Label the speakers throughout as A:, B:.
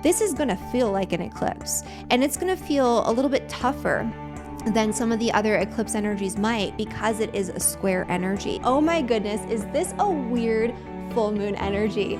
A: this is going to feel like an eclipse, and it's going to feel a little bit tougher than some of the other eclipse energies might, because it is a square energy. Oh my goodness, is this a weird full moon energy?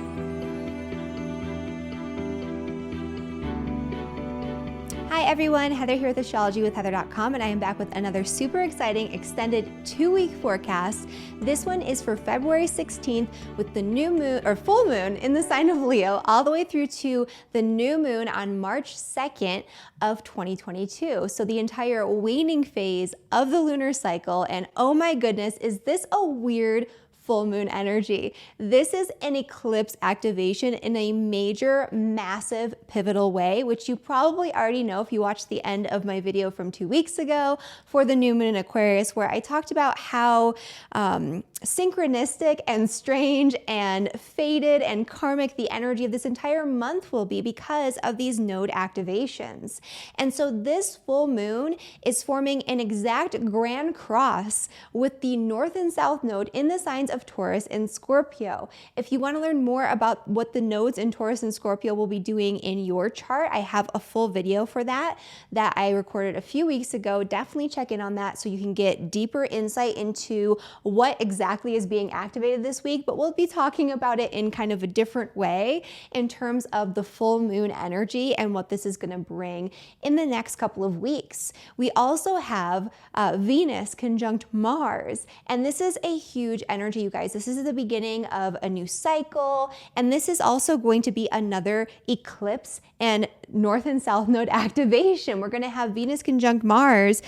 A: Hi everyone, Heather here with astrologywithheather.com, and I am back with another super exciting extended 2-week forecast. This one is for February 16th with the new moon or full moon in the sign of Leo, all the way through to the new moon on March 2nd of 2022. So the entire waning phase of the lunar cycle. And oh my goodness, is this a weird full moon energy? This is an eclipse activation in a major, massive, pivotal way, which you probably already know if you watched the end of my video from 2 weeks ago for the new moon in Aquarius, where I talked about how synchronistic and strange and fated and karmic the energy of this entire month will be because of these node activations. And so this full moon is forming an exact grand cross with the north and south node in the signs of Taurus and Scorpio. If you want to learn more about what the nodes in Taurus and Scorpio will be doing in your chart, I have a full video for that I recorded a few weeks ago. Definitely check in on that so you can get deeper insight into what exactly is being activated this week, but we'll be talking about it in kind of a different way in terms of the full moon energy and what this is going to bring in the next couple of weeks. We also have Venus conjunct Mars, and this is a huge energy, you guys. This is the beginning of a new cycle, and this is also going to be another eclipse and north and south node activation. We're going to have Venus conjunct Mars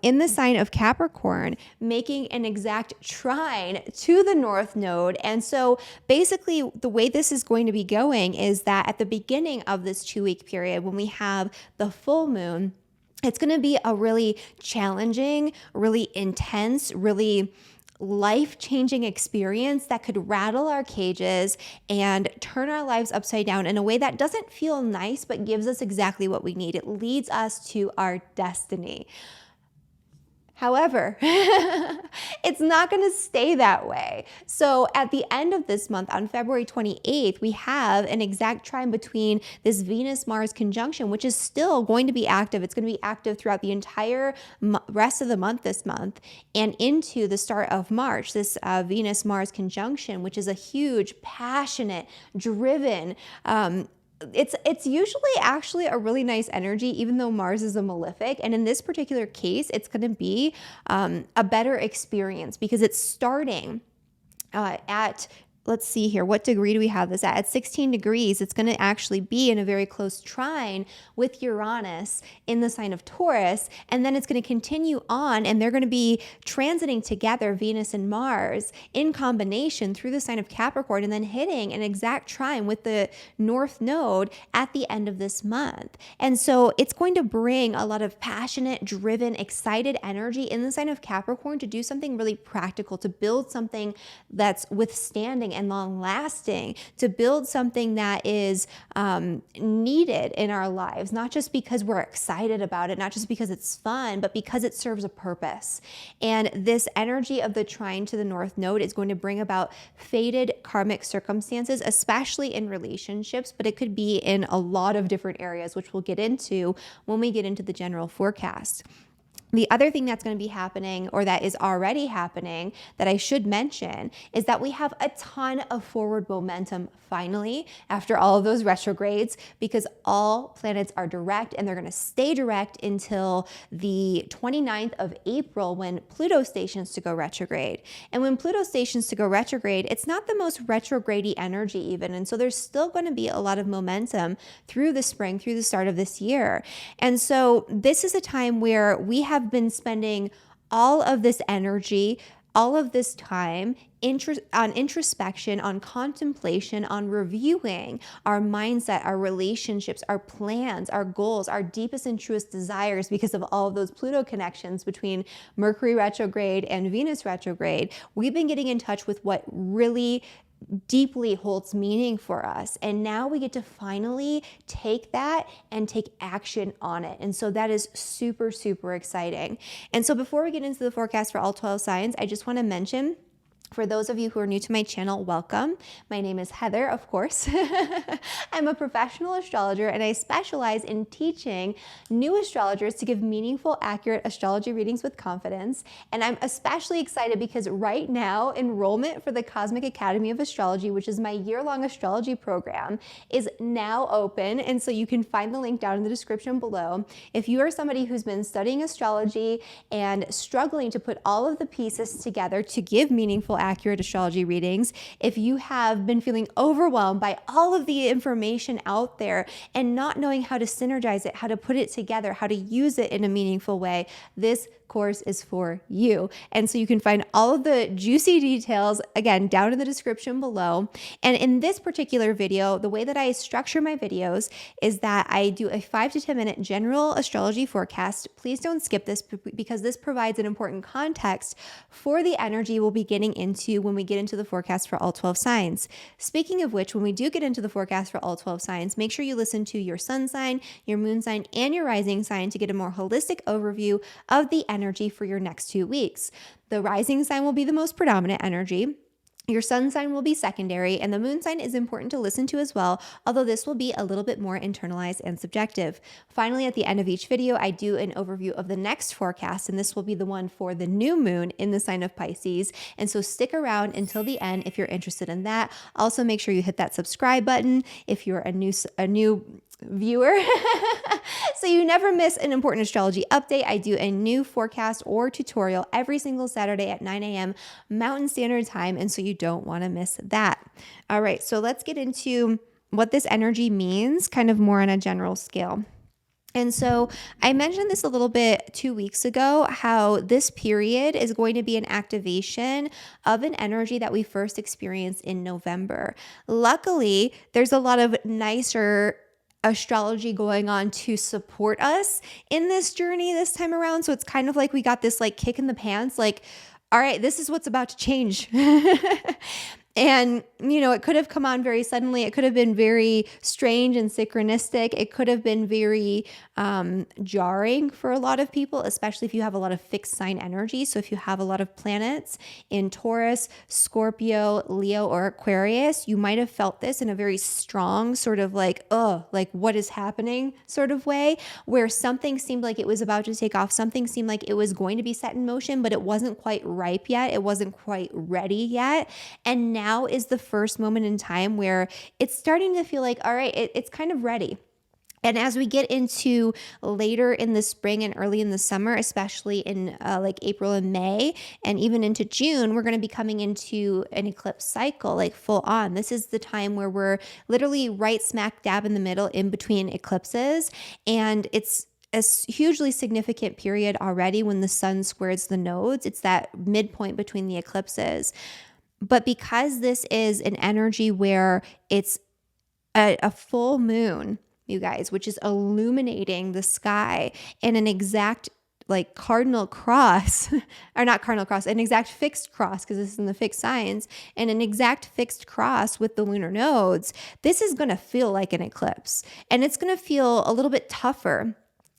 A: in the sign of Capricorn, making an exact trine to the north node. And so basically the way this is going to be going is that at the beginning of this 2-week period, when we have the full moon, it's going to be a really challenging, really intense, really life-changing experience that could rattle our cages and turn our lives upside down in a way that doesn't feel nice, but gives us exactly what we need. It leads us to our destiny. However, it's not going to stay that way. So at the end of this month, on February 28th, we have an exact trine between this Venus-Mars conjunction, which is still going to be active. It's going to be active throughout the entire rest of the month this month and into the start of March, this Venus-Mars conjunction, which is a huge, passionate, driven, it's usually actually a really nice energy, even though Mars is a malefic. And in this particular case, it's going to be a better experience because it's starting at, let's see here, what degree do we have this at? At 16 degrees, it's going to actually be in a very close trine with Uranus in the sign of Taurus. And then it's going to continue on, and they're going to be transiting together, Venus and Mars, in combination through the sign of Capricorn, and then hitting an exact trine with the north node at the end of this month. And so it's going to bring a lot of passionate, driven, excited energy in the sign of Capricorn to do something really practical, to build something that's withstanding and long lasting, to build something that is needed in our lives, not just because we're excited about it, not just because it's fun, but because it serves a purpose. And this energy of the trine to the north node is going to bring about fated karmic circumstances, especially in relationships, but it could be in a lot of different areas, which we'll get into when we get into the general forecast. The other thing that's going to be happening, or that is already happening, that I should mention is that we have a ton of forward momentum finally after all of those retrogrades, because all planets are direct and they're going to stay direct until the 29th of April when Pluto stations to go retrograde. And when Pluto stations to go retrograde, it's not the most retrograde-y energy even. And so there's still going to be a lot of momentum through the spring, through the start of this year. And so this is a time where we have been spending all of this energy, all of this time on introspection, on contemplation, on reviewing our mindset, our relationships, our plans, our goals, our deepest and truest desires, because of all of those Pluto connections between Mercury retrograde and Venus retrograde. We've been getting in touch with what really deeply holds meaning for us. And now we get to finally take that and take action on it. And so that is super, super exciting. And so before we get into the forecast for all 12 signs, I just want to mention For those of you who are new to my channel, welcome. My name is Heather, of course. I'm a professional astrologer and I specialize in teaching new astrologers to give meaningful, accurate astrology readings with confidence. And I'm especially excited because right now, enrollment for the Cosmic Academy of Astrology, which is my year-long astrology program, is now open. And so you can find the link down in the description below. If you are somebody who's been studying astrology and struggling to put all of the pieces together to give meaningful, accurate astrology readings, if you have been feeling overwhelmed by all of the information out there and not knowing how to synergize it, how to put it together, how to use it in a meaningful way, this course is for you. And so you can find all of the juicy details, again, down in the description below. And in this particular video, the way that I structure my videos is that I do a 5 to 10 minute general astrology forecast. Please don't skip this because this provides an important context for the energy we'll be getting into when we get into the forecast for all 12 signs. Speaking of which, when we do get into the forecast for all 12 signs, make sure you listen to your sun sign, your moon sign, and your rising sign to get a more holistic overview of the energy for your next 2 weeks. The rising sign will be the most predominant energy. Your sun sign will be secondary, and the moon sign is important to listen to as well, although this will be a little bit more internalized and subjective. Finally, at the end of each video, I do an overview of the next forecast, and this will be the one for the new moon in the sign of Pisces. And so stick around until the end if you're interested in that. Also, make sure you hit that subscribe button if you're a new viewer so you never miss an important astrology update. I do a new forecast or tutorial every single Saturday at 9 a.m. Mountain Standard Time, and so you don't want to miss that. All right, so let's get into what this energy means kind of more on a general scale. And so I mentioned this a little bit 2 weeks ago, how this period is going to be an activation of an energy that we first experienced in November. Luckily, there's a lot of nicer astrology going on to support us in this journey this time around. So it's kind of like we got this like kick in the pants, like, all right, this is what's about to change. And, you know, it could have come on very suddenly. It could have been very strange and synchronistic. It could have been very jarring for a lot of people, especially if you have a lot of fixed sign energy. So if you have a lot of planets in Taurus, Scorpio, Leo, or Aquarius, you might have felt this in a very strong sort of like, what is happening sort of way, where something seemed like it was about to take off. Something seemed like it was going to be set in motion, but it wasn't quite ripe yet. It wasn't quite ready yet. And now is the first moment in time where it's starting to feel like, all right, it's kind of ready. And as we get into later in the spring and early in the summer, especially in like April and May, and even into June, we're going to be coming into an eclipse cycle, like full on. This is the time where we're literally right smack dab in the middle in between eclipses. And it's a hugely significant period already when the sun squares the nodes. It's that midpoint between the eclipses. But because this is an energy where it's a full moon, you guys, which is illuminating the sky in an exact like cardinal cross, or not cardinal cross, an exact fixed cross, because this is in the fixed signs, and an exact fixed cross with the lunar nodes, this is going to feel like an eclipse. And it's going to feel a little bit tougher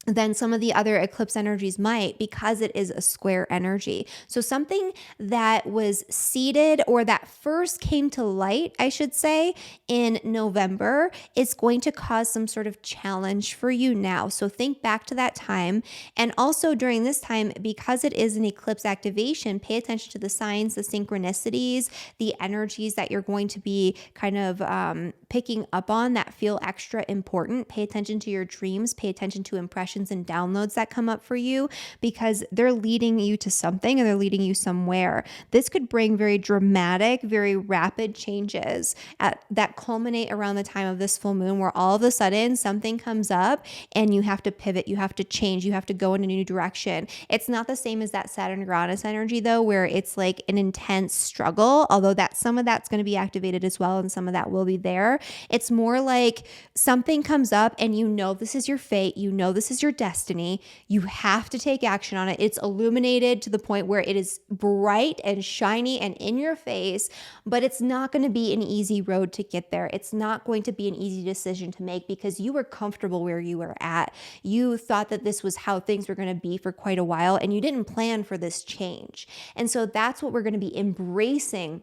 A: than some of the other eclipse energies might, because it is a square energy. So something that was seeded, or that first came to light, I should say, in November, is going to cause some sort of challenge for you now. So think back to that time. And also during this time, because it is an eclipse activation, pay attention to the signs, the synchronicities, the energies that you're going to be kind of picking up on that feel extra important. Pay attention to your dreams, pay attention to impressions and downloads that come up for you, because they're leading you to something, and they're leading you somewhere. This could bring very dramatic, very rapid changes that culminate around the time of this full moon, where all of a sudden something comes up and you have to pivot, you have to change, you have to go in a new direction. It's not the same as that Saturn-Uranus energy though, where it's like an intense struggle, although some of that's going to be activated as well, and some of that will be there. It's more like something comes up and you know this is your fate, you know this is is your destiny. You have to take action on it. It's illuminated to the point where it is bright and shiny and in your face, but it's not going to be an easy road to get there. It's not going to be an easy decision to make because you were comfortable where you were at. You thought that this was how things were going to be for quite a while, and you didn't plan for this change. And so that's what we're going to be embracing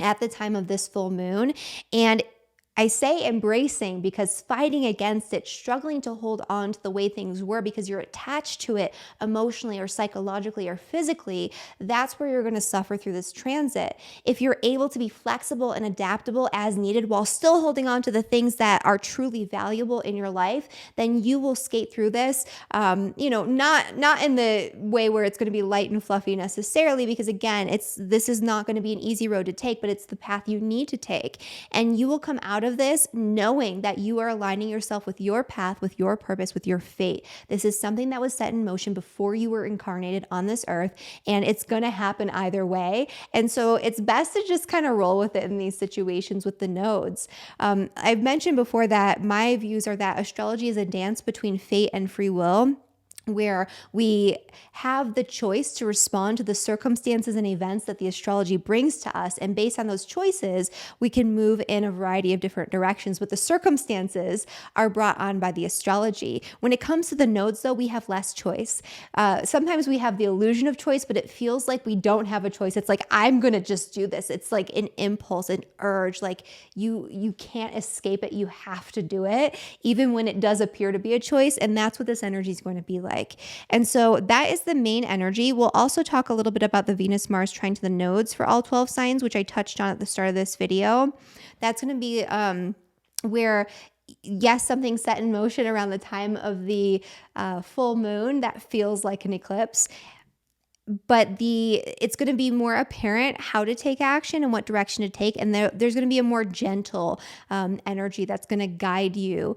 A: at the time of this full moon. And I say embracing because fighting against it, struggling to hold on to the way things were because you're attached to it emotionally or psychologically or physically, that's where you're going to suffer through this transit. If you're able to be flexible and adaptable as needed while still holding on to the things that are truly valuable in your life, then you will skate through this, not in the way where it's going to be light and fluffy necessarily, because again, this is not going to be an easy road to take, but it's the path you need to take. And you will come out of this knowing that you are aligning yourself with your path, with your purpose, with your fate. This is something that was set in motion before you were incarnated on this earth, and it's going to happen either way. And so it's best to just kind of roll with it in these situations with the nodes. I've mentioned before that my views are that astrology is a dance between fate and free will, where we have the choice to respond to the circumstances and events that the astrology brings to us. And based on those choices, we can move in a variety of different directions. But the circumstances are brought on by the astrology. When it comes to the nodes, though, we have less choice. Sometimes we have the illusion of choice, but it feels like we don't have a choice. It's like, I'm going to just do this. It's like an impulse, an urge. Like you can't escape it. You have to do it, even when it does appear to be a choice. And that's what this energy is going to be like. And so that is the main energy. We'll also talk a little bit about the Venus-Mars trine to the nodes for all 12 signs, which I touched on at the start of this video. That's going to be where, yes, something set in motion around the time of the full moon that feels like an eclipse. But it's going to be more apparent how to take action and what direction to take. And there's going to be a more gentle energy that's going to guide you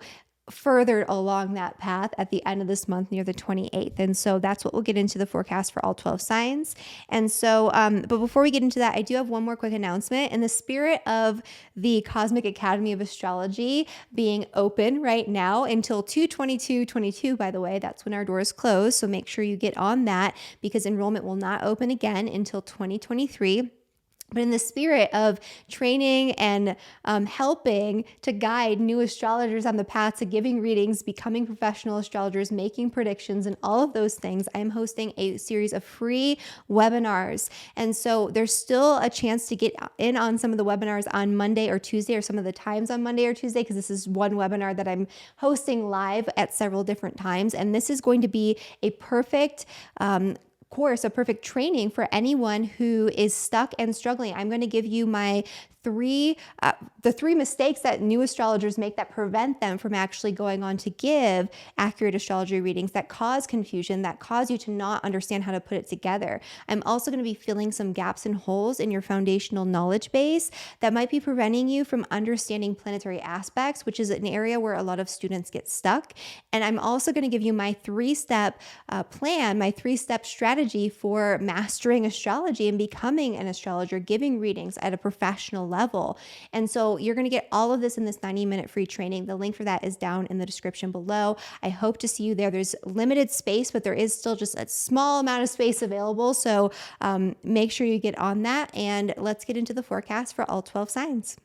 A: further along that path at the end of this month near the 28th. And so that's what we'll get into the forecast for all 12 signs. And so, but before we get into that, I do have one more quick announcement. In the spirit of the Cosmic Academy of Astrology being open right now until 2/22/22, by the way, that's when our doors close. So make sure you get on that because enrollment will not open again until 2023. But in the spirit of training and helping to guide new astrologers on the path to giving readings, becoming professional astrologers, making predictions, and all of those things, I am hosting a series of free webinars. And so there's still a chance to get in on some of the webinars on Monday or Tuesday, or some of the times on Monday or Tuesday, because this is one webinar that I'm hosting live at several different times. And this is going to be a perfect course, a perfect training for anyone who is stuck and struggling. I'm going to give you my the three mistakes that new astrologers make that prevent them from actually going on to give accurate astrology readings, that cause confusion, that cause you to not understand how to put it together. I'm also going to be filling some gaps and holes in your foundational knowledge base that might be preventing you from understanding planetary aspects, which is an area where a lot of students get stuck. And I'm also going to give you my 3-step plan, my 3-step strategy for mastering astrology and becoming an astrologer, giving readings at a professional level. And so you're going to get all of this in this 90-minute free training. The link for that is down in the description below. I hope to see you there. There's limited space, but there is still just a small amount of space available. So make sure you get on that, and let's get into the forecast for all 12 signs.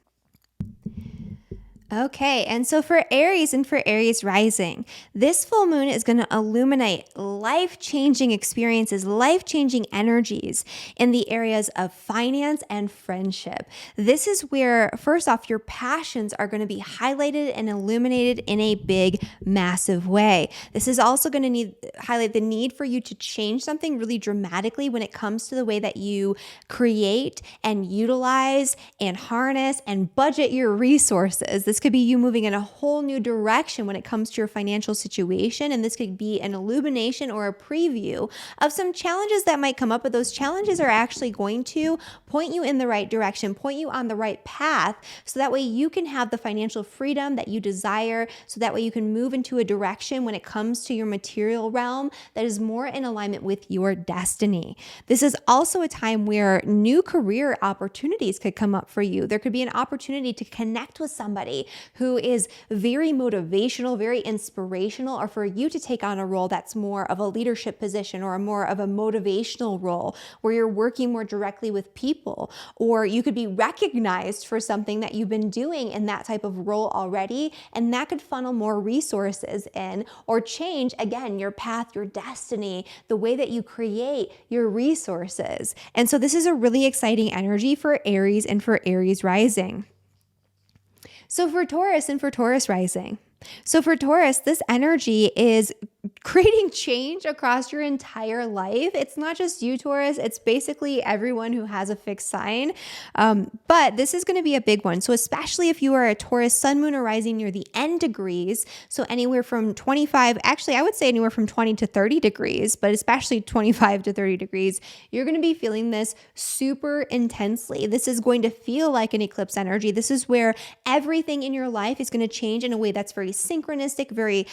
A: Okay, and so for Aries and for Aries rising, this full moon is going to illuminate life-changing experiences, life-changing energies in the areas of finance and friendship. This is where, first off, your passions are going to be highlighted and illuminated in a big, massive way. This is also going to highlight the need for you to change something really dramatically when it comes to the way that you create and utilize and harness and budget your resources. This could be you moving in a whole new direction when it comes to your financial situation. And this could be an illumination or a preview of some challenges that might come up, but those challenges are actually going to point you in the right direction, point you on the right path, so that way you can have the financial freedom that you desire, so that way you can move into a direction when it comes to your material realm that is more in alignment with your destiny. This is also a time where new career opportunities could come up for you. There could be an opportunity to connect with somebody somebody who is very motivational, very inspirational, or for you to take on a role that's more of a leadership position or more of a motivational role where you're working more directly with people, or you could be recognized for something that you've been doing in that type of role already, and that could funnel more resources in or change, again, your path, your destiny, the way that you create your resources. And so this is a really exciting energy for Aries and for Aries rising. So for Taurus and for Taurus rising. So for Taurus, this energy is creating change across your entire life. It's not just you, Taurus. It's basically everyone who has a fixed sign. But this is going to be a big one. So especially if you are a Taurus sun, moon, or rising near the end degrees, so anywhere from 25, actually I would say anywhere from 20 to 30 degrees, but especially 25 to 30 degrees, you're going to be feeling this super intensely. This is going to feel like an eclipse energy. This is where everything in your life is going to change in a way that's very synchronistic, very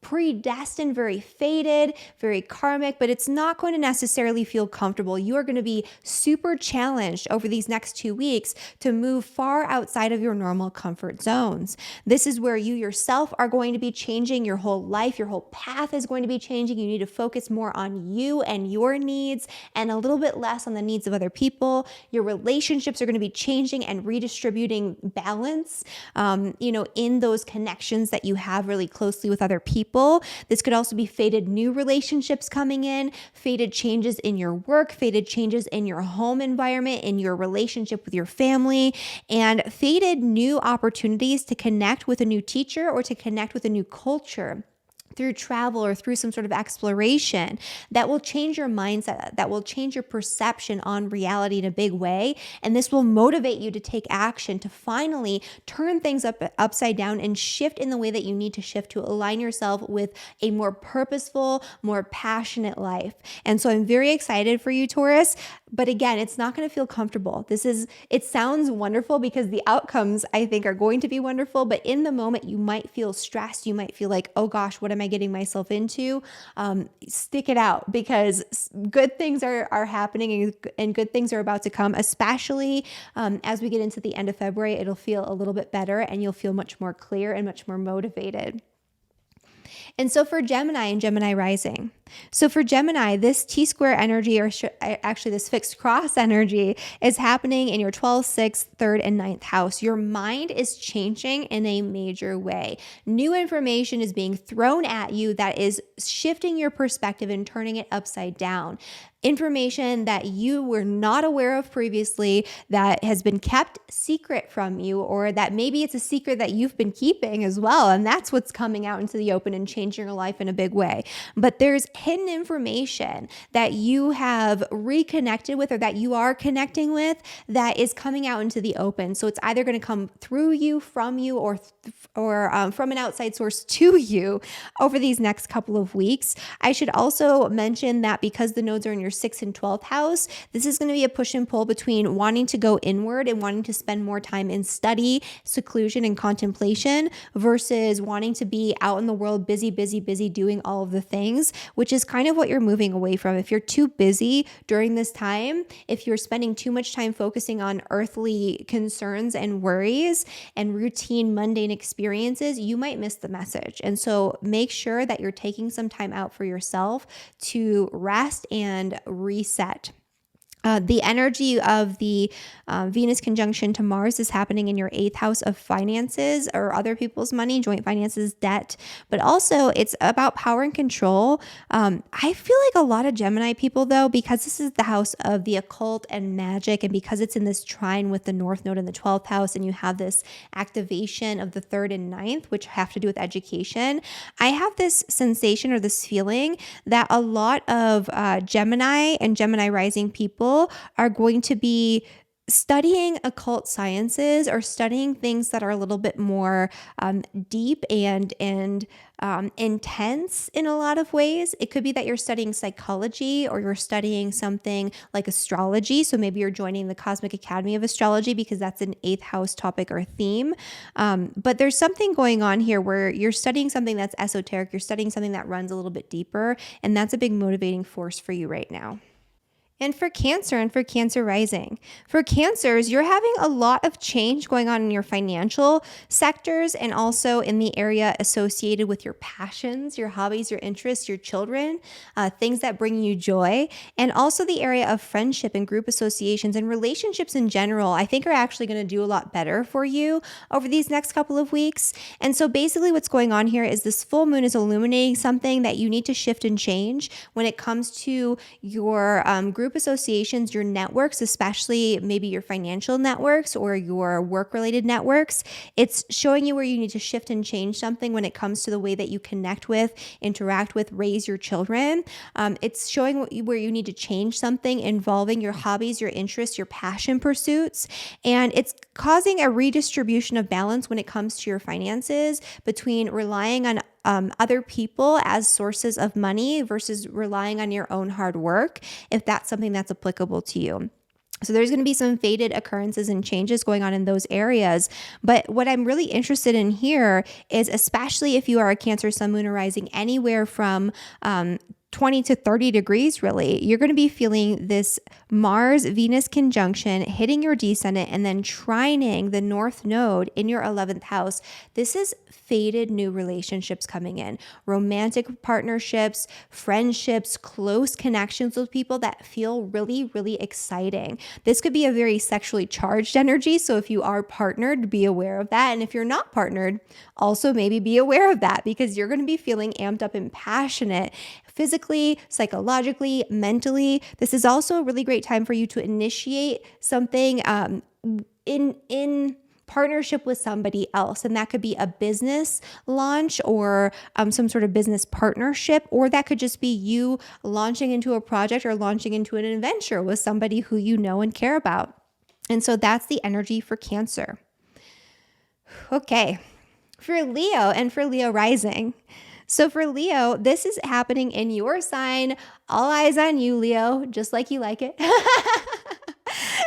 A: predestined, very fated, very karmic, but it's not going to necessarily feel comfortable. You are going to be super challenged over these next 2 weeks to move far outside of your normal comfort zones. This is where you yourself are going to be changing. Your whole life, your whole path is going to be changing. You need to focus more on you and your needs and a little bit less on the needs of other people. Your relationships are going to be changing and redistributing balance, in those connections that you have really closely with other people. This could also be fated new relationships coming in, fated changes in your work, fated changes in your home environment, in your relationship with your family, and fated new opportunities to connect with a new teacher or to connect with a new culture through travel or through some sort of exploration that will change your mindset, that will change your perception on reality in a big way. And this will motivate you to take action to finally turn things upside down and shift in the way that you need to shift to align yourself with a more purposeful, more passionate life. And so I'm very excited for you, Taurus. But again, it's not going to feel comfortable. It sounds wonderful because the outcomes, I think, are going to be wonderful. But in the moment, you might feel stressed. You might feel like, oh gosh, what am I getting myself into? Stick it out, because good things are happening and good things are about to come, especially as we get into the end of February. It'll feel a little bit better and you'll feel much more clear and much more motivated. And so for Gemini and Gemini rising. So for Gemini, this T-square energy, or actually this fixed cross energy, is happening in your 12th, 6th, 3rd, and 9th house. Your mind is changing in a major way. New information is being thrown at you that is shifting your perspective and turning it upside down. Information that you were not aware of previously, that has been kept secret from you, or that maybe it's a secret that you've been keeping as well. And that's what's coming out into the open and changing your life in a big way. But there's hidden information that you have reconnected with, or that you are connecting with, that is coming out into the open. So it's either going to come through you, from you, or from an outside source to you over these next couple of weeks. I should also mention that because the nodes are in your 6th and 12th house, this is going to be a push and pull between wanting to go inward and wanting to spend more time in study, seclusion, and contemplation versus wanting to be out in the world, busy doing all of the things, which is kind of what you're moving away from. If you're too busy during this time, if you're spending too much time focusing on earthly concerns and worries and routine, mundane experiences, you might miss the message. And so make sure that you're taking some time out for yourself to rest and reset. The energy of the Venus conjunction to Mars is happening in your 8th house of finances or other people's money, joint finances, debt, but also it's about power and control. I feel like a lot of Gemini people, though, because this is the house of the occult and magic, and because it's in this trine with the North Node in the 12th house, and you have this activation of the 3rd and 9th, which have to do with education, I have this sensation or this feeling that a lot of Gemini and Gemini rising people are going to be studying occult sciences or studying things that are a little bit more deep and intense in a lot of ways. It could be that you're studying psychology, or you're studying something like astrology. So maybe you're joining the Cosmic Academy of Astrology because that's an 8th house topic or theme. But there's something going on here where you're studying something that's esoteric. You're studying something that runs a little bit deeper. And that's a big motivating force for you right now. And for Cancer rising. For Cancers, you're having a lot of change going on in your financial sectors and also in the area associated with your passions, your hobbies, your interests, your children, things that bring you joy, and also the area of friendship and group associations and relationships in general, I think are actually going to do a lot better for you over these next couple of weeks. And so basically what's going on here is this full moon is illuminating something that you need to shift and change when it comes to your group associations, your networks, especially maybe your financial networks or your work-related networks. It's showing you where you need to shift and change something when it comes to the way that you connect with, interact with, raise your children. It's showing where you need to change something involving your hobbies, your interests, your passion pursuits. And it's causing a redistribution of balance when it comes to your finances between relying on other people as sources of money versus relying on your own hard work, if that's something that's applicable to you. So there's going to be some faded occurrences and changes going on in those areas. But what I'm really interested in here is, especially if you are a Cancer, Sun, Moon, or Rising anywhere from 20 to 30 degrees, really, you're going to be feeling this Mars-Venus conjunction hitting your descendant and then trining the North Node in your 11th house. This is faded new relationships coming in, romantic partnerships, friendships, close connections with people that feel really, really exciting. This could be a very sexually charged energy. So if you are partnered, be aware of that. And if you're not partnered, also maybe be aware of that, because you're going to be feeling amped up and passionate physically, psychologically, mentally. This is also a really great time for you to initiate something in partnership with somebody else. And that could be a business launch or some sort of business partnership, or that could just be you launching into a project or launching into an adventure with somebody who you know and care about. And so that's the energy for Cancer. Okay, for Leo and for Leo rising. So for Leo, this is happening in your sign. All eyes on you, Leo, just like you like it.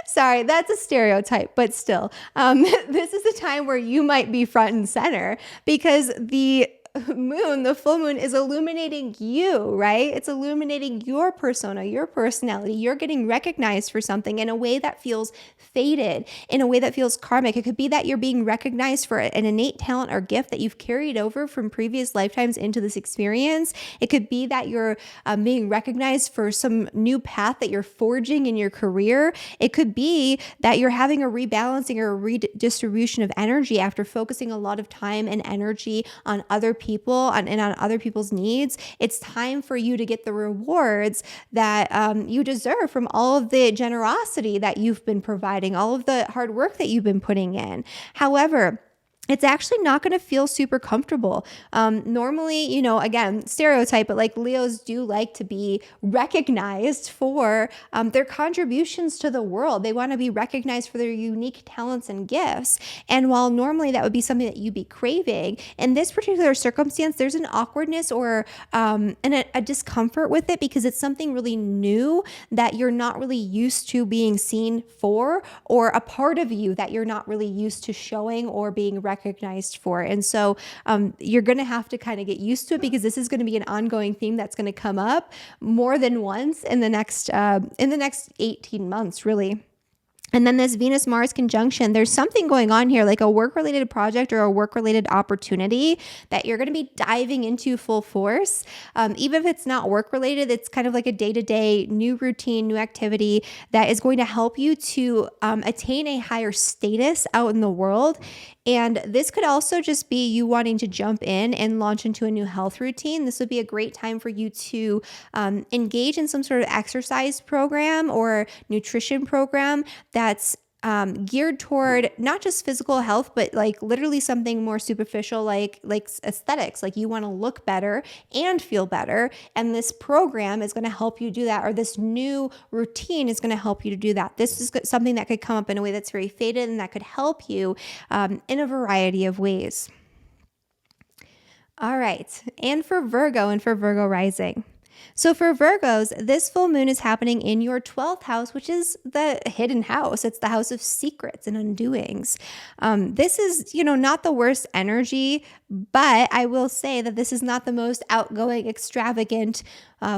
A: Sorry, that's a stereotype, but still, this is a time where you might be front and center because the moon, the full moon, is illuminating you, right? It's illuminating your persona, your personality. You're getting recognized for something in a way that feels faded, in a way that feels karmic. It could be that you're being recognized for an innate talent or gift that you've carried over from previous lifetimes into this experience. It could be that you're being recognized for some new path that you're forging in your career. It could be that you're having a rebalancing or a redistribution of energy after focusing a lot of time and energy on other people and on other people's needs. It's time for you to get the rewards that you deserve from all of the generosity that you've been providing, all of the hard work that you've been putting in. However, it's actually not going to feel super comfortable. Normally, again, stereotype, but like Leos do like to be recognized for their contributions to the world. They want to be recognized for their unique talents and gifts. And while normally that would be something that you'd be craving, in this particular circumstance, there's an awkwardness or a discomfort with it because it's something really new that you're not really used to being seen for, or a part of you that you're not really used to showing or being recognized for. And so you're going to have to kind of get used to it because this is going to be an ongoing theme that's going to come up more than once in the next 18 months, really. And then this Venus-Mars conjunction, there's something going on here, like a work-related project or a work-related opportunity that you're going to be diving into full force. Even if it's not work-related, it's kind of like a day-to-day new routine, new activity that is going to help you to attain a higher status out in the world. And this could also just be you wanting to jump in and launch into a new health routine. This would be a great time for you to engage in some sort of exercise program or nutrition program that's geared toward not just physical health, but like literally something more superficial, like aesthetics. Like you want to look better and feel better. And this program is going to help you do that, or this new routine is going to help you to do that. This is something that could come up in a way that's very faded and that could help you in a variety of ways. All right. And for Virgo rising. So for Virgos, this full moon is happening in your 12th house, which is the hidden house. It's the house of secrets and undoings. This is, not the worst energy, but I will say that this is not the most outgoing, extravagant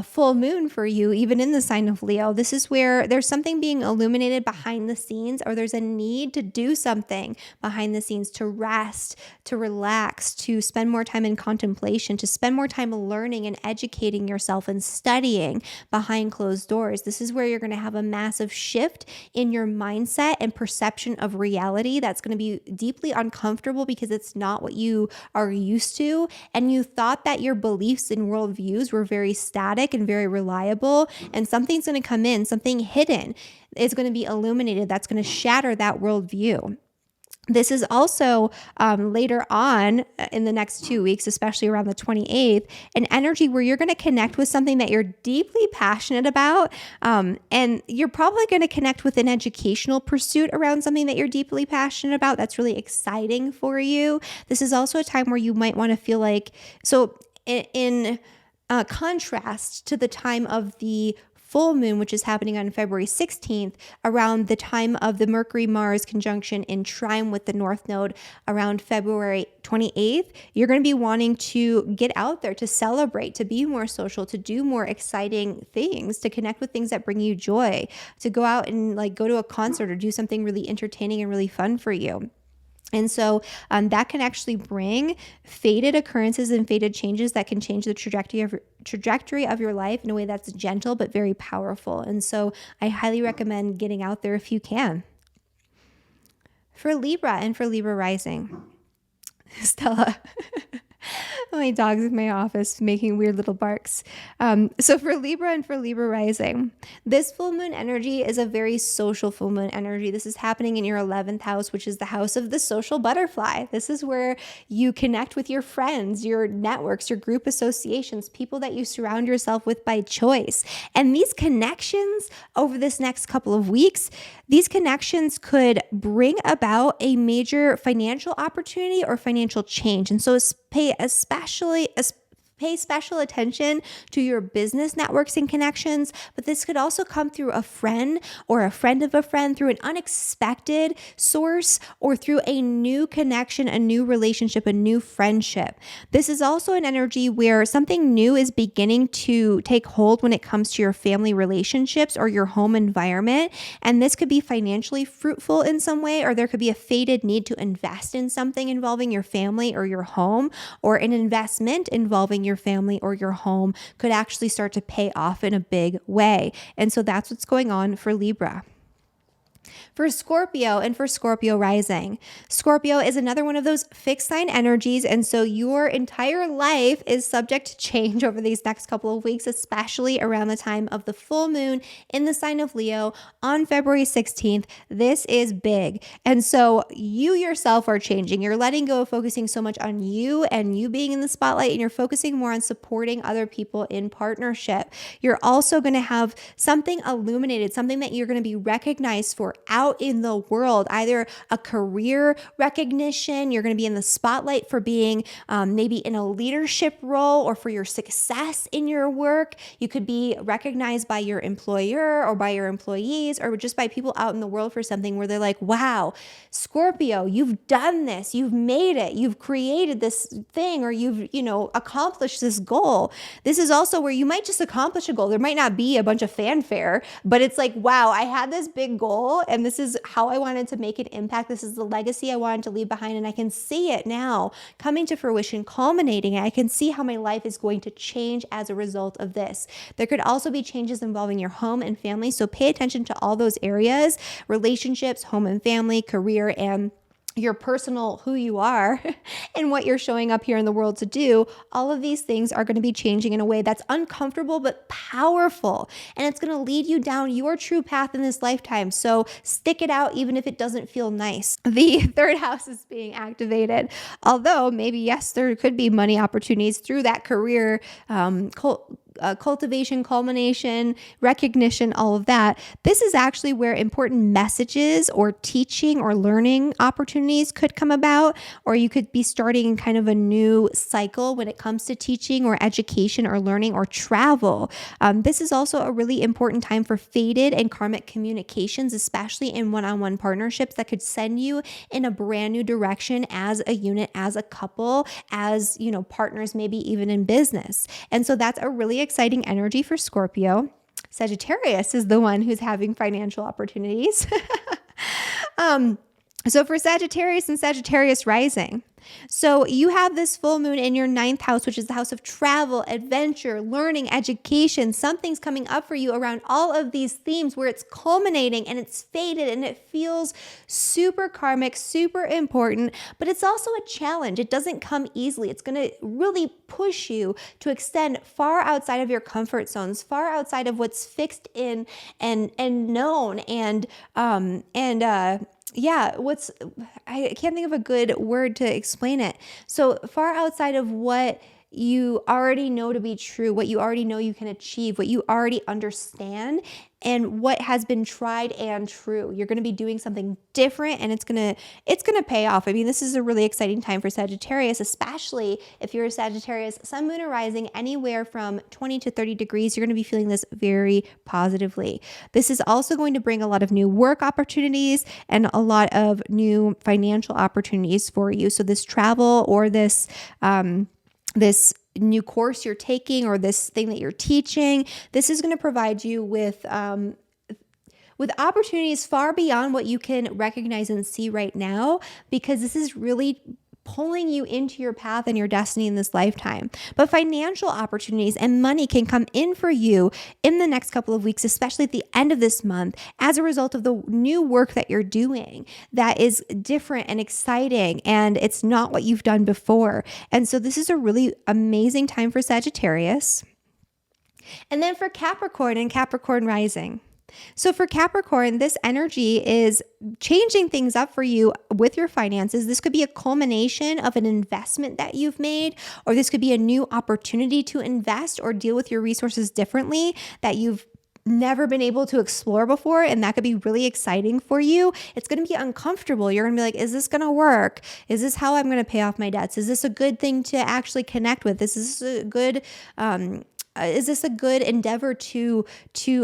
A: full moon for you, even in the sign of Leo. This is where there's something being illuminated behind the scenes, or there's a need to do something behind the scenes, to rest, to relax, to spend more time in contemplation, to spend more time learning and educating yourself and studying behind closed doors. This is where you're going to have a massive shift in your mindset and perception of reality that's going to be deeply uncomfortable because it's not what you are used to. And you thought that your beliefs and worldviews were very static and very reliable, and something's going to come in, something hidden is going to be illuminated that's going to shatter that worldview. This is also later on in the next 2 weeks, especially around the 28th, an energy where you're going to connect with something that you're deeply passionate about. And you're probably going to connect with an educational pursuit around something that you're deeply passionate about. That's really exciting for you. This is also a time where you might want to feel like, so in contrast to the time of the full moon, which is happening on February 16th, around the time of the Mercury-Mars conjunction in trine with the North Node around February 28th, you're going to be wanting to get out there, to celebrate, to be more social, to do more exciting things, to connect with things that bring you joy, to go out and go to a concert or do something really entertaining and really fun for you. And so that can actually bring fated occurrences and fated changes that can change the trajectory of your life in a way that's gentle but very powerful. And so I highly recommend getting out there if you can. For Libra and for Libra rising, Stella. My dog's in my office making weird little barks. So for Libra and for Libra rising, this full moon energy is a very social full moon energy. This is happening in your 11th house, which is the house of the social butterfly. This is where you connect with your friends, your networks, your group associations, people that you surround yourself with by choice. And these connections over this next couple of weeks, these connections could bring about a major financial opportunity or financial change. And so pay special attention to your business networks and connections, but this could also come through a friend or a friend of a friend, through an unexpected source, or through a new connection, a new relationship, a new friendship. This is also an energy where something new is beginning to take hold when it comes to your family relationships or your home environment. And this could be financially fruitful in some way, or there could be a fated need to invest in something involving your family or your home, or an investment involving your family or your home could actually start to pay off in a big way. And so that's what's going on for Libra. For Scorpio and for Scorpio rising, Scorpio is another one of those fixed sign energies. And so your entire life is subject to change over these next couple of weeks, especially around the time of the full moon in the sign of Leo on February 16th. This is big. And so you yourself are changing. You're letting go of focusing so much on you and you being in the spotlight, and you're focusing more on supporting other people in partnership. You're also going to have something illuminated, something that you're going to be recognized for out in the world, either a career recognition. You're going to be in the spotlight for being maybe in a leadership role, or for your success in your work. You could be recognized by your employer or by your employees, or just by people out in the world for something where they're like, wow, Scorpio, you've done this, you've made it, you've created this thing, or you've, accomplished this goal. This is also where you might just accomplish a goal. There might not be a bunch of fanfare, but it's like, wow, I had this big goal, and this is how I wanted to make an impact. This is the legacy I wanted to leave behind. And I can see it now coming to fruition, culminating. I can see how my life is going to change as a result of this. There could also be changes involving your home and family. So pay attention to all those areas: relationships, home and family, career, and your personal, who you are and what you're showing up here in the world to do. All of these things are going to be changing in a way that's uncomfortable but powerful, and it's going to lead you down your true path in this lifetime. So stick it out, even if it doesn't feel nice. The third house is being activated, although maybe, yes, there could be money opportunities through that career cultivation, culmination, recognition, all of that. This is actually where important messages or teaching or learning opportunities could come about, or you could be starting kind of a new cycle when it comes to teaching or education or learning or travel. This is also a really important time for fated and karmic communications, especially in one-on-one partnerships that could send you in a brand new direction as a unit, as a couple, as, partners, maybe even in business. And so that's a really exciting energy for Scorpio. Sagittarius is the one who's having financial opportunities. So for Sagittarius and Sagittarius rising, so you have this full moon in your 9th house, which is the house of travel, adventure, learning, education. Something's coming up for you around all of these themes where it's culminating and it's faded and it feels super karmic, super important, but it's also a challenge. It doesn't come easily. It's going to really push you to extend far outside of your comfort zones, far outside of what's fixed in and known I can't think of a good word to explain it. So far outside of what you already know to be true, what you already know you can achieve, what you already understand, and what has been tried and true. You're going to be doing something different, and it's going to pay off. I mean, this is a really exciting time for Sagittarius, especially if you're a Sagittarius, sun, moon, or rising anywhere from 20 to 30 degrees. You're going to be feeling this very positively. This is also going to bring a lot of new work opportunities and a lot of new financial opportunities for you. So this travel or this new course you're taking or this thing that you're teaching, this is going to provide you with opportunities far beyond what you can recognize and see right now, because this is really pulling you into your path and your destiny in this lifetime. But financial opportunities and money can come in for you in the next couple of weeks, especially at the end of this month, as a result of the new work that you're doing that is different and exciting, and it's not what you've done before. And so this is a really amazing time for Sagittarius. And then for Capricorn and Capricorn rising. So for Capricorn, this energy is changing things up for you with your finances. This could be a culmination of an investment that you've made, or this could be a new opportunity to invest or deal with your resources differently that you've never been able to explore before, and that could be really exciting for you. It's going to be uncomfortable. You're going to be like, is this going to work? Is this how I'm going to pay off my debts? Is this a good thing to actually connect with? Is this a good endeavor to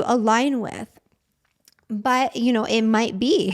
A: align with? But, it might be.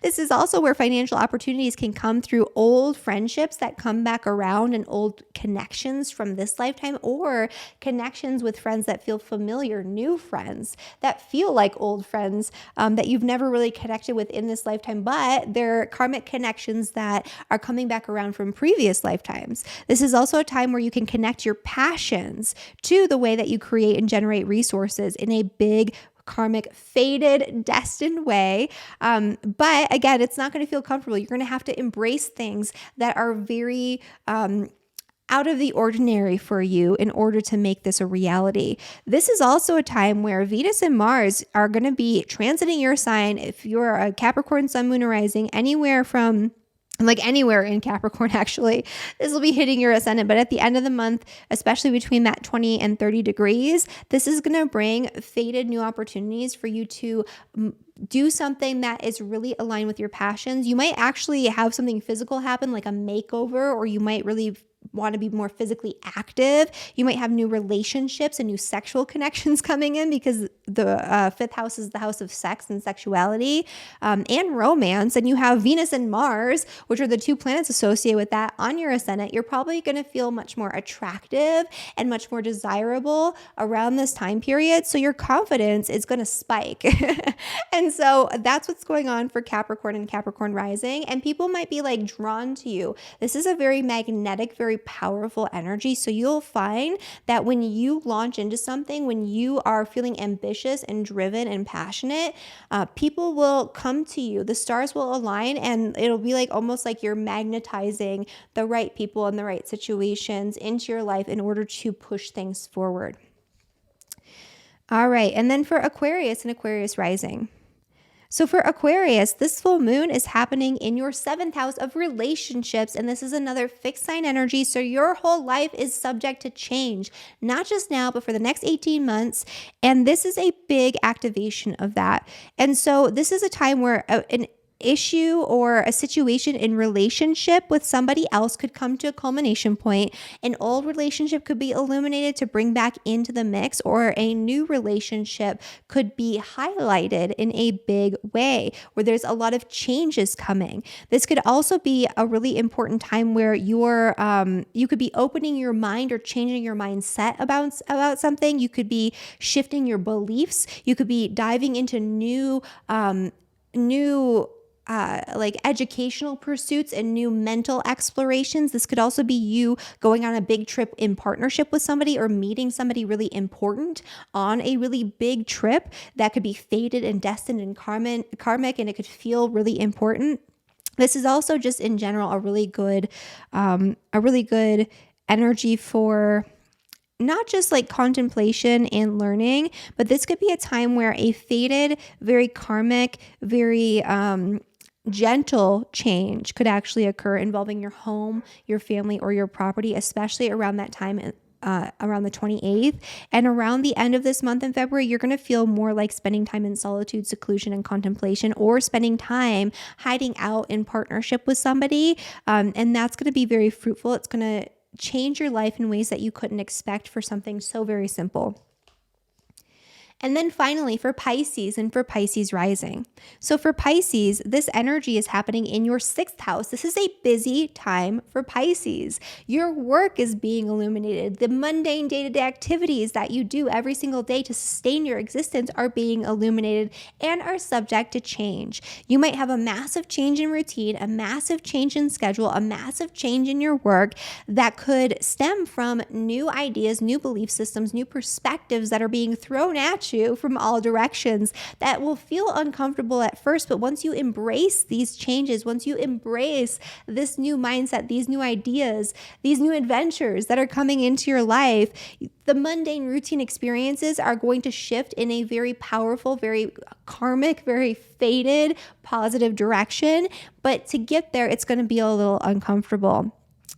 A: This is also where financial opportunities can come through old friendships that come back around and old connections from this lifetime, or connections with friends that feel familiar, new friends that feel like old friends that you've never really connected with in this lifetime, but they're karmic connections that are coming back around from previous lifetimes. This is also a time where you can connect your passions to the way that you create and generate resources in a big karmic, fated, destined way. But again, it's not going to feel comfortable. You're going to have to embrace things that are very out of the ordinary for you in order to make this a reality. This is also a time where Venus and Mars are going to be transiting your sign. If you're a Capricorn, sun, moon, or rising, anywhere in Capricorn, actually, this will be hitting your ascendant. But at the end of the month, especially between that 20 and 30 degrees, this is going to bring fated new opportunities for you to do something that is really aligned with your passions. You might actually have something physical happen, like a makeover, or you might really want to be more physically active. You might have new relationships and new sexual connections coming in, because the fifth house is the house of sex and sexuality and romance. And you have Venus and Mars, which are the two planets associated with that, on your ascendant. You're probably going to feel much more attractive and much more desirable around this time period. So your confidence is going to spike. And so that's what's going on for Capricorn and Capricorn rising. And people might be like drawn to you. This is a very magnetic, very powerful energy. So you'll find that when you launch into something, when you are feeling ambitious and driven and passionate, people will come to you. The stars will align, and it'll be like almost like you're magnetizing the right people and the right situations into your life in order to push things forward. All right. And then for Aquarius and Aquarius rising. So for Aquarius, this full moon is happening in your 7th house of relationships, and this is another fixed sign energy. So your whole life is subject to change, not just now, but for the next 18 months. And this is a big activation of that. And so this is a time where an issue or a situation in relationship with somebody else could come to a culmination point. An old relationship could be illuminated to bring back into the mix, or a new relationship could be highlighted in a big way where there's a lot of changes coming. This could also be a really important time where you could be opening your mind or changing your mindset about something. You could be shifting your beliefs. You could be diving into new like educational pursuits and new mental explorations. This could also be you going on a big trip in partnership with somebody, or meeting somebody really important on a really big trip that could be fated and destined and karmic, and it could feel really important. This is also just in general a really good energy for not just like contemplation and learning, but this could be a time where a fated, very karmic, very gentle change could actually occur involving your home, your family, or your property, especially around that time, around the 28th. And around the end of this month in February, you're going to feel more like spending time in solitude, seclusion, and contemplation, or spending time hiding out in partnership with somebody. And that's going to be very fruitful. It's going to change your life in ways that you couldn't expect for something so very simple. And then finally for Pisces and for Pisces rising. So for Pisces, this energy is happening in your 6th house. This is a busy time for Pisces. Your work is being illuminated. The mundane day-to-day activities that you do every single day to sustain your existence are being illuminated and are subject to change. You might have a massive change in routine, a massive change in schedule, a massive change in your work that could stem from new ideas, new belief systems, new perspectives that are being thrown at you from all directions that will feel uncomfortable at first. But once you embrace these changes, once you embrace this new mindset, these new ideas, these new adventures that are coming into your life, the mundane routine experiences are going to shift in a very powerful, very karmic, very fated, positive direction. But to get there, it's going to be a little uncomfortable.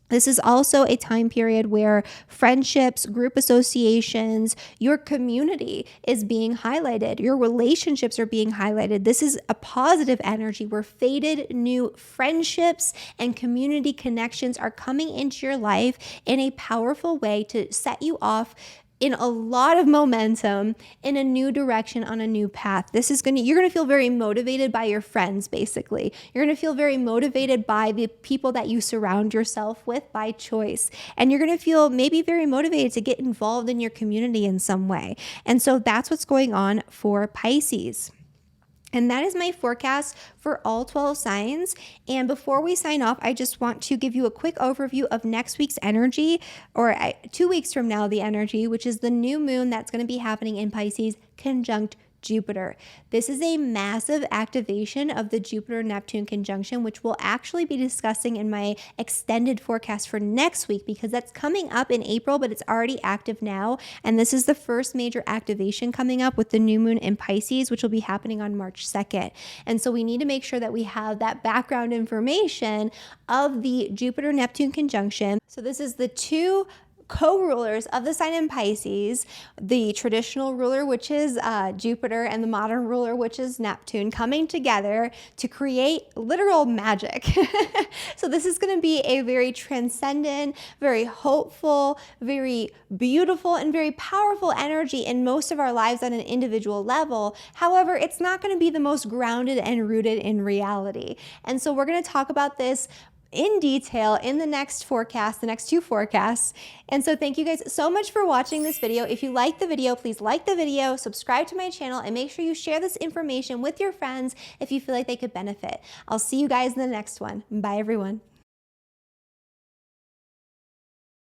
A: This is also a time period where friendships, group associations, your community is being highlighted. Your relationships are being highlighted. This is a positive energy where fated new friendships and community connections are coming into your life in a powerful way to set you off in a lot of momentum in a new direction on a new path. You're going to feel very motivated by your friends, basically. You're going to feel very motivated by the people that you surround yourself with by choice. And you're going to feel maybe very motivated to get involved in your community in some way. And so that's what's going on for Pisces. And that is my forecast for all 12 signs. And before we sign off, I just want to give you a quick overview of next week's energy, or 2 weeks from now, the energy, which is the new moon that's going to be happening in Pisces conjunct Jupiter. This is a massive activation of the Jupiter-Neptune conjunction, which we'll actually be discussing in my extended forecast for next week, because that's coming up in April, but it's already active now. And this is the first major activation coming up with the new moon in Pisces, which will be happening on March 2nd. And so we need to make sure that we have that background information of the Jupiter-Neptune conjunction. So this is the two co-rulers of the sign in Pisces, the traditional ruler, which is Jupiter, and the modern ruler, which is Neptune, coming together to create literal magic. So this is going to be a very transcendent, very hopeful, very beautiful, and very powerful energy in most of our lives on an individual level. However, it's not going to be the most grounded and rooted in reality. And so we're going to talk about this in detail in the next forecast, the next two forecasts. And so thank you guys so much for watching this video. If you like the video, please like the video, subscribe to my channel, and make sure you share this information with your friends if you feel like they could benefit. I'll see you guys in the next one. Bye, everyone.